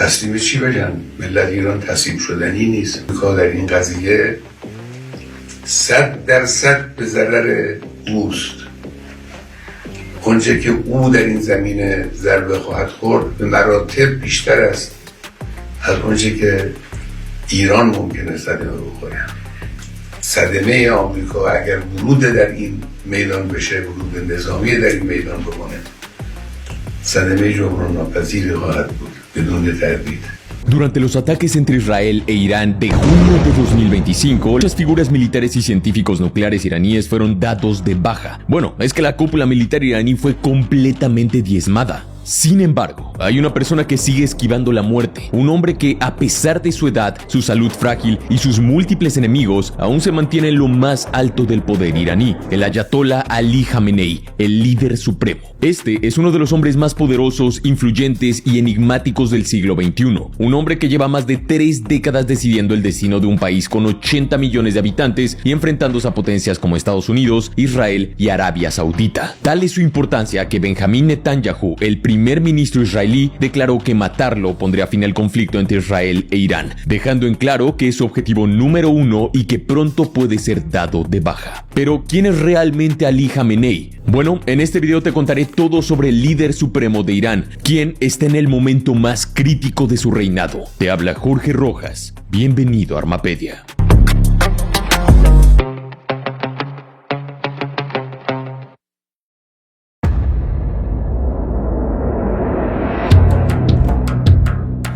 تصمیم چی بگن؟ ملت ایران تصمیم شدنی نیست. که در این قضیه 100% به ضرر اوست. اونچه که او در این زمینه ضربه خواهد خورد به مراتب بیشتر است از اونچه که ایران ممکنه صدمه بخوره. صدمه آمریکا اگر ورود در این میدان بشه، ورود نظامی در این میدان بکنه، صدمه جبران ناپذیری خواهد بود بدون تردید. Durante los ataques entre Israel e Irán de junio de 2025, muchas figuras militares y científicos nucleares iraníes fueron dados de baja. Bueno, es que la cúpula militar iraní fue completamente diezmada. Sin embargo, hay una persona que sigue esquivando la muerte, un hombre que, a pesar de su edad, su salud frágil y sus múltiples enemigos, aún se mantiene en lo más alto del poder iraní, el Ayatollah Ali Khamenei, el líder supremo. Este es uno de los hombres más poderosos, influyentes y enigmáticos del siglo XXI, un hombre que lleva más de 3 décadas decidiendo el destino de un país con 80 millones de habitantes y enfrentándose a potencias como Estados Unidos, Israel y Arabia Saudita. Tal es su importancia que Benjamín Netanyahu, el primer ministro israelí, declaró que matarlo pondría fin al conflicto entre Israel e Irán, dejando en claro que es su objetivo número 1 y que pronto puede ser dado de baja. Pero, ¿quién es realmente Ali Khamenei? Bueno, en este video te contaré todo sobre el líder supremo de Irán, quien está en el momento más crítico de su reinado. Te habla Jorge Rojas. Bienvenido a Armapedia.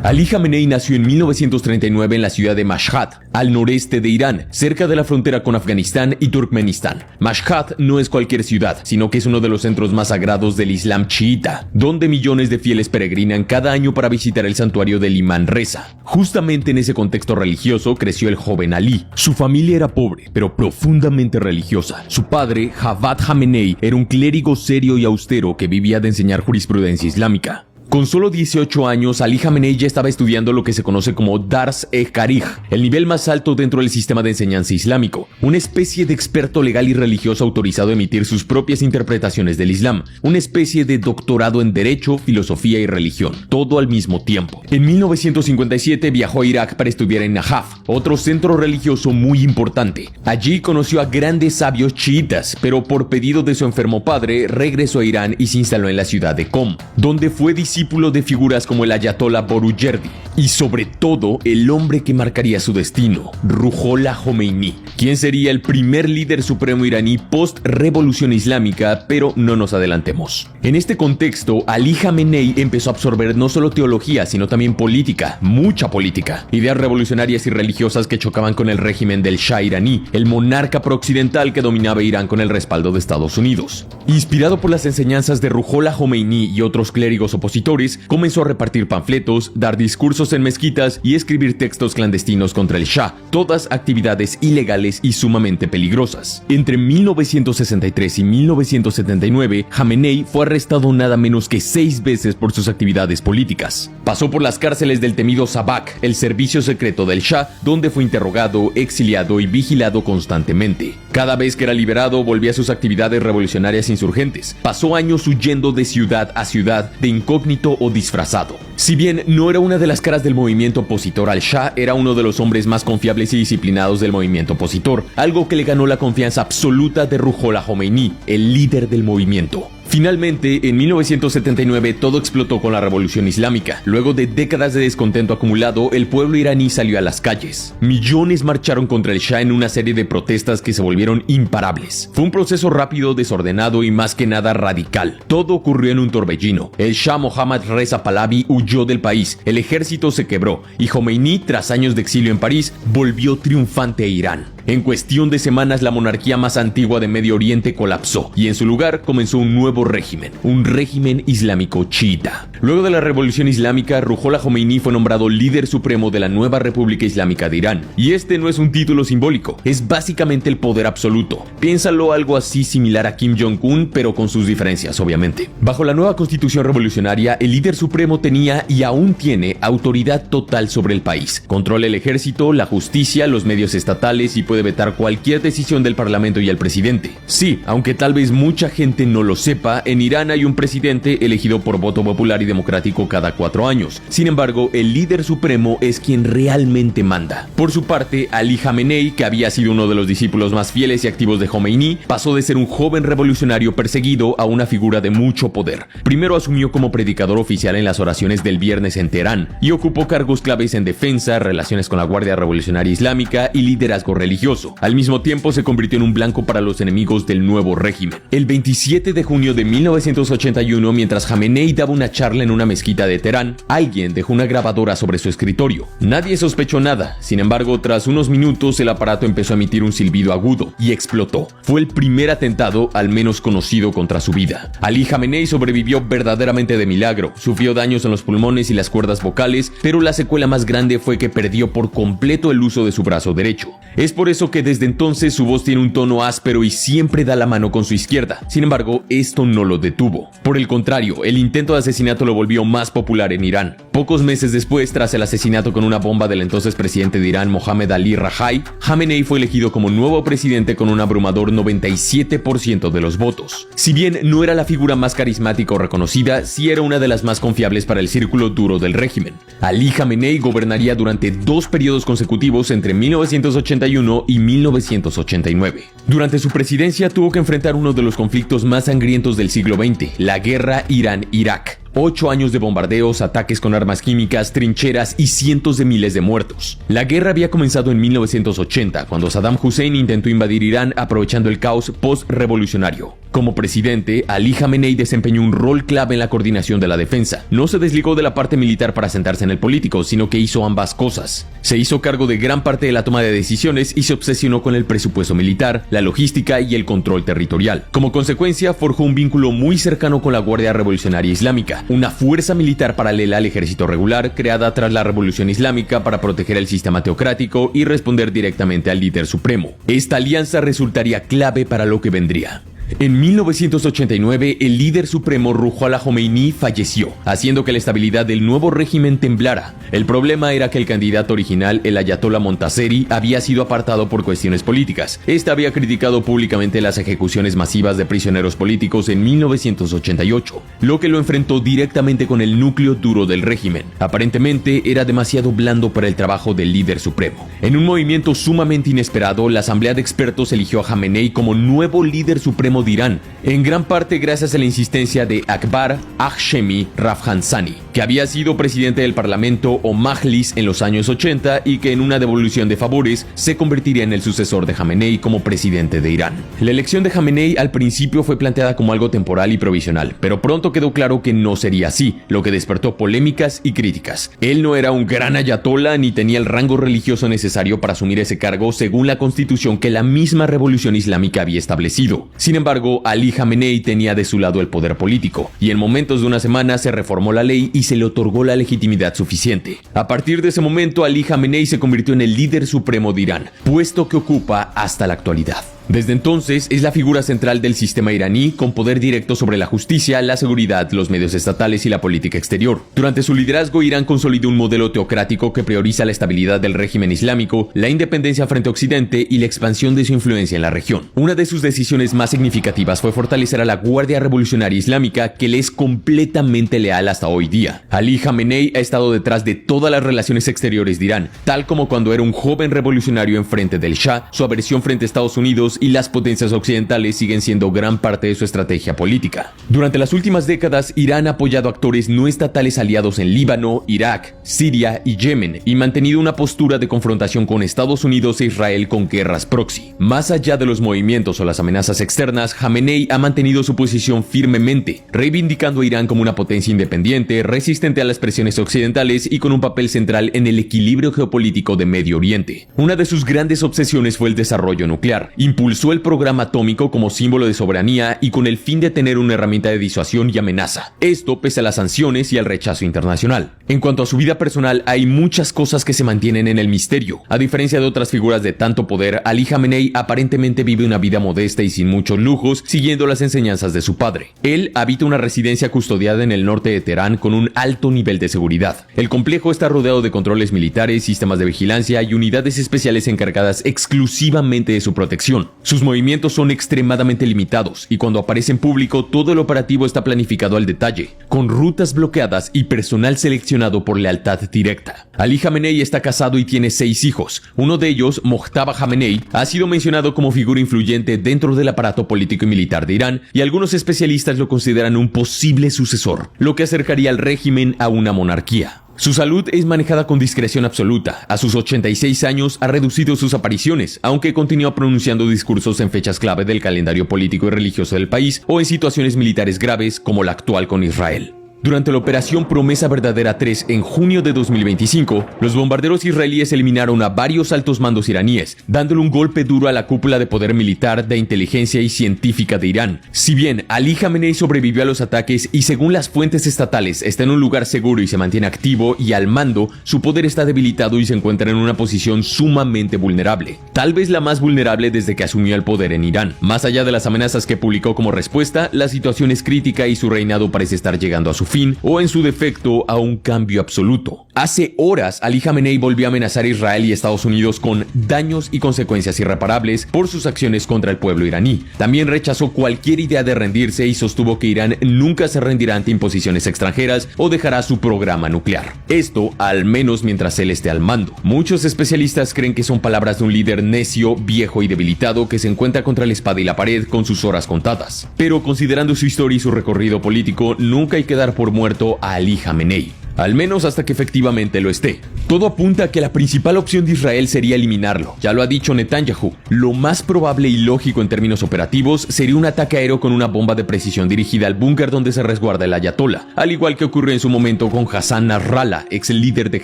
Ali Khamenei nació en 1939 en la ciudad de Mashhad, al noreste de Irán, cerca de la frontera con Afganistán y Turkmenistán. Mashhad no es cualquier ciudad, sino que es uno de los centros más sagrados del Islam chiita, donde millones de fieles peregrinan cada año para visitar el santuario del Imán Reza. Justamente en ese contexto religioso creció el joven Ali. Su familia era pobre, pero profundamente religiosa. Su padre, Javad Khamenei, era un clérigo serio y austero que vivía de enseñar jurisprudencia islámica. Con solo 18 años, Ali Khamenei ya estaba estudiando lo que se conoce como Dars-e-Kharij, el nivel más alto dentro del sistema de enseñanza islámico, una especie de experto legal y religioso autorizado a emitir sus propias interpretaciones del Islam, una especie de doctorado en Derecho, Filosofía y Religión, todo al mismo tiempo. En 1957 viajó a Irak para estudiar en Najaf, otro centro religioso muy importante. Allí conoció a grandes sabios chiitas, pero por pedido de su enfermo padre, regresó a Irán y se instaló en la ciudad de Qom, donde fue discípulo de figuras como el Ayatollah Borujerdi y sobre todo el hombre que marcaría su destino, Ruhollah Khomeini, quien sería el primer líder supremo iraní post-revolución islámica, pero no nos adelantemos. En este contexto, Ali Khamenei empezó a absorber no solo teología, sino también política, mucha política, ideas revolucionarias y religiosas que chocaban con el régimen del Shah iraní, el monarca prooccidental que dominaba Irán con el respaldo de Estados Unidos. Inspirado por las enseñanzas de Ruhollah Khomeini y otros clérigos opositores, comenzó a repartir panfletos, dar discursos en mezquitas y escribir textos clandestinos contra el Shah, todas actividades ilegales y sumamente peligrosas. Entre 1963 y 1979, Khamenei fue arrestado nada menos que 6 veces por sus actividades políticas. Pasó por las cárceles del temido Sabak, el servicio secreto del Shah, donde fue interrogado, exiliado y vigilado constantemente. Cada vez que era liberado, volvía a sus actividades revolucionarias insurgentes. Pasó años huyendo de ciudad a ciudad, de incógnito o disfrazado. Si bien no era una de las caras del movimiento opositor al Shah, era uno de los hombres más confiables y disciplinados del movimiento opositor, algo que le ganó la confianza absoluta de Ruhollah Khomeini, el líder del movimiento. Finalmente, en 1979 todo explotó con la revolución islámica. Luego de décadas de descontento acumulado, el pueblo iraní salió a las calles. Millones marcharon contra el Shah en una serie de protestas que se volvieron imparables. Fue un proceso rápido, desordenado y más que nada radical. Todo ocurrió en un torbellino. El Shah Mohammad Reza Pahlavi huyó del país, el ejército se quebró y Khomeini, tras años de exilio en París, volvió triunfante a Irán. En cuestión de semanas, la monarquía más antigua de Medio Oriente colapsó y en su lugar comenzó un nuevo régimen, un régimen islámico chiita. Luego de la revolución islámica, Ruhollah Khomeini fue nombrado líder supremo de la nueva República Islámica de Irán. Y este no es un título simbólico, es básicamente el poder absoluto. Piénsalo algo así similar a Kim Jong-un, pero con sus diferencias, obviamente. Bajo la nueva constitución revolucionaria, el líder supremo tenía y aún tiene autoridad total sobre el país. Controla el ejército, la justicia, los medios estatales y puede vetar cualquier decisión del parlamento y el presidente. Sí, aunque tal vez mucha gente no lo sepa, sepa, en Irán hay un presidente elegido por voto popular y democrático cada 4 años. Sin embargo, el líder supremo es quien realmente manda. Por su parte, Ali Jamenei, que había sido uno de los discípulos más fieles y activos de Khomeini, pasó de ser un joven revolucionario perseguido a una figura de mucho poder. Primero asumió como predicador oficial en las oraciones del viernes en Teherán y ocupó cargos claves en defensa, relaciones con la Guardia Revolucionaria Islámica y liderazgo religioso. Al mismo tiempo se convirtió en un blanco para los enemigos del nuevo régimen. El 27 de junio de 1981, mientras Jamenei daba una charla en una mezquita de Teherán, alguien dejó una grabadora sobre su escritorio. Nadie sospechó nada. Sin embargo, tras unos minutos el aparato empezó a emitir un silbido agudo y explotó. Fue el primer atentado al menos conocido contra su vida. Ali Jamenei sobrevivió verdaderamente de milagro. Sufrió daños en los pulmones y las cuerdas vocales, pero la secuela más grande fue que perdió por completo el uso de su brazo derecho. Es por eso que desde entonces su voz tiene un tono áspero y siempre da la mano con su izquierda. Sin embargo, esto no lo detuvo. Por el contrario, el intento de asesinato lo volvió más popular en Irán. Pocos meses después, tras el asesinato con una bomba del entonces presidente de Irán, Mohammad Ali Rajai, Jamenei fue elegido como nuevo presidente con un abrumador 97% de los votos. Si bien no era la figura más carismática o reconocida, sí era una de las más confiables para el círculo duro del régimen. Ali Jamenei gobernaría durante 2 periodos consecutivos entre 1981 y 1989. Durante su presidencia tuvo que enfrentar uno de los conflictos más sangrientos del siglo XX, la guerra Irán-Irak. 8 años de bombardeos, ataques con armas químicas, trincheras y cientos de miles de muertos. La guerra había comenzado en 1980, cuando Saddam Hussein intentó invadir Irán aprovechando el caos post-revolucionario. Como presidente, Ali Jamenei desempeñó un rol clave en la coordinación de la defensa. No se desligó de la parte militar para sentarse en el político, sino que hizo ambas cosas. Se hizo cargo de gran parte de la toma de decisiones y se obsesionó con el presupuesto militar, la logística y el control territorial. Como consecuencia, forjó un vínculo muy cercano con la Guardia Revolucionaria Islámica, una fuerza militar paralela al ejército regular creada tras la Revolución Islámica para proteger el sistema teocrático y responder directamente al líder supremo. Esta alianza resultaría clave para lo que vendría. En 1989, el líder supremo Ruhollah Khomeini falleció, haciendo que la estabilidad del nuevo régimen temblara. El problema era que el candidato original, el ayatollah Montaseri, había sido apartado por cuestiones políticas. Este había criticado públicamente las ejecuciones masivas de prisioneros políticos en 1988, lo que lo enfrentó directamente con el núcleo duro del régimen. Aparentemente, era demasiado blando para el trabajo del líder supremo. En un movimiento sumamente inesperado, la asamblea de expertos eligió a Jamenei como nuevo líder supremo de Irán, en gran parte gracias a la insistencia de Akbar Hashemi Rafsanjani, que había sido presidente del parlamento o Majlis en los años 80 y que en una devolución de favores se convertiría en el sucesor de Jamenei como presidente de Irán. La elección de Jamenei al principio fue planteada como algo temporal y provisional, pero pronto quedó claro que no sería así, lo que despertó polémicas y críticas. Él no era un gran ayatollah ni tenía el rango religioso necesario para asumir ese cargo según la constitución que la misma revolución islámica había establecido. Sin embargo, Ali Jamenei tenía de su lado el poder político, y en momentos de una semana se reformó la ley y se le otorgó la legitimidad suficiente. A partir de ese momento, Ali Jamenei se convirtió en el líder supremo de Irán, puesto que ocupa hasta la actualidad. Desde entonces es la figura central del sistema iraní, con poder directo sobre la justicia, la seguridad, los medios estatales y la política exterior. Durante su liderazgo, Irán consolidó un modelo teocrático que prioriza la estabilidad del régimen islámico, la independencia frente a Occidente y la expansión de su influencia en la región. Una de sus decisiones más significativas fue fortalecer a la Guardia Revolucionaria Islámica, que le es completamente leal hasta hoy día. Ali Jamenei ha estado detrás de todas las relaciones exteriores de Irán, tal como cuando era un joven revolucionario enfrente del Shah, su aversión frente a Estados Unidos y las potencias occidentales siguen siendo gran parte de su estrategia política. Durante las últimas décadas, Irán ha apoyado actores no estatales aliados en Líbano, Irak, Siria y Yemen, y mantenido una postura de confrontación con Estados Unidos e Israel con guerras proxy. Más allá de los movimientos o las amenazas externas, Jamenei ha mantenido su posición firmemente, reivindicando a Irán como una potencia independiente, resistente a las presiones occidentales y con un papel central en el equilibrio geopolítico de Medio Oriente. Una de sus grandes obsesiones fue el desarrollo nuclear. Impulsó el programa atómico como símbolo de soberanía y con el fin de tener una herramienta de disuasión y amenaza. Esto pese a las sanciones y al rechazo internacional. En cuanto a su vida personal, hay muchas cosas que se mantienen en el misterio. A diferencia de otras figuras de tanto poder, Ali Jamenei aparentemente vive una vida modesta y sin muchos lujos, siguiendo las enseñanzas de su padre. Él habita una residencia custodiada en el norte de Teherán con un alto nivel de seguridad. El complejo está rodeado de controles militares, sistemas de vigilancia y unidades especiales encargadas exclusivamente de su protección. Sus movimientos son extremadamente limitados y cuando aparece en público todo el operativo está planificado al detalle, con rutas bloqueadas y personal seleccionado por lealtad directa. Ali Khamenei está casado y tiene 6 hijos. Uno de ellos, Mojtaba Khamenei, ha sido mencionado como figura influyente dentro del aparato político y militar de Irán y algunos especialistas lo consideran un posible sucesor, lo que acercaría al régimen a una monarquía. Su salud es manejada con discreción absoluta. A sus 86 años ha reducido sus apariciones, aunque continúa pronunciando discursos en fechas clave del calendario político y religioso del país o en situaciones militares graves como la actual con Israel. Durante la operación Promesa Verdadera 3 en junio de 2025, los bombarderos israelíes eliminaron a varios altos mandos iraníes, dándole un golpe duro a la cúpula de poder militar, de inteligencia y científica de Irán. Si bien Ali Khamenei sobrevivió a los ataques y según las fuentes estatales está en un lugar seguro y se mantiene activo y al mando, su poder está debilitado y se encuentra en una posición sumamente vulnerable. Tal vez la más vulnerable desde que asumió el poder en Irán. Más allá de las amenazas que publicó como respuesta, la situación es crítica y su reinado parece estar llegando a su fin o en su defecto a un cambio absoluto. Hace horas, Ali Khamenei volvió a amenazar a Israel y Estados Unidos con daños y consecuencias irreparables por sus acciones contra el pueblo iraní. También rechazó cualquier idea de rendirse y sostuvo que Irán nunca se rendirá ante imposiciones extranjeras o dejará su programa nuclear. Esto, al menos mientras él esté al mando. Muchos especialistas creen que son palabras de un líder necio, viejo y debilitado que se encuentra contra la espada y la pared con sus horas contadas. Pero considerando su historia y su recorrido político, nunca hay que dar por muerto a Ali Khamenei. Al menos hasta que efectivamente lo esté. Todo apunta a que la principal opción de Israel sería eliminarlo. Ya lo ha dicho Netanyahu. Lo más probable y lógico en términos operativos sería un ataque aéreo con una bomba de precisión dirigida al búnker donde se resguarda el ayatollah, al igual que ocurrió en su momento con Hassan Nasrallah, ex líder de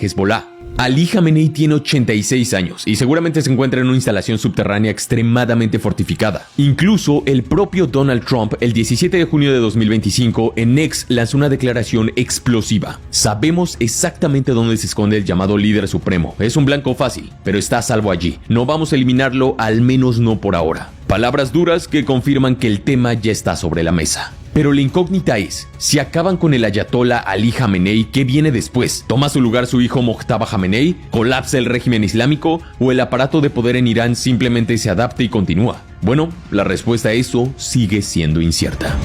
Hezbollah. Ali Khamenei tiene 86 años y seguramente se encuentra en una instalación subterránea extremadamente fortificada. Incluso el propio Donald Trump, el 17 de junio de 2025, en X lanzó una declaración explosiva. Sabemos exactamente dónde se esconde el llamado líder supremo. Es un blanco fácil, pero está a salvo allí. No vamos a eliminarlo, al menos no por ahora. Palabras duras que confirman que el tema ya está sobre la mesa. Pero la incógnita es, si acaban con el ayatollah Ali Khamenei, ¿qué viene después? ¿Toma su lugar su hijo Mojtaba Khamenei? ¿Colapsa el régimen islámico? ¿O el aparato de poder en Irán simplemente se adapta y continúa? Bueno, la respuesta a eso sigue siendo incierta.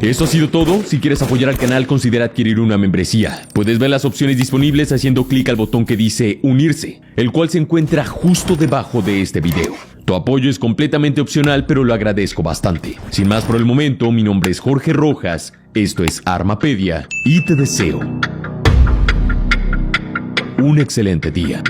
Eso ha sido todo. Si quieres apoyar al canal, considera adquirir una membresía. Puedes ver las opciones disponibles haciendo clic al botón que dice Unirse, el cual se encuentra justo debajo de este video. Tu apoyo es completamente opcional, pero lo agradezco bastante. Sin más por el momento, mi nombre es Jorge Rojas, esto es Armapedia y te deseo un excelente día.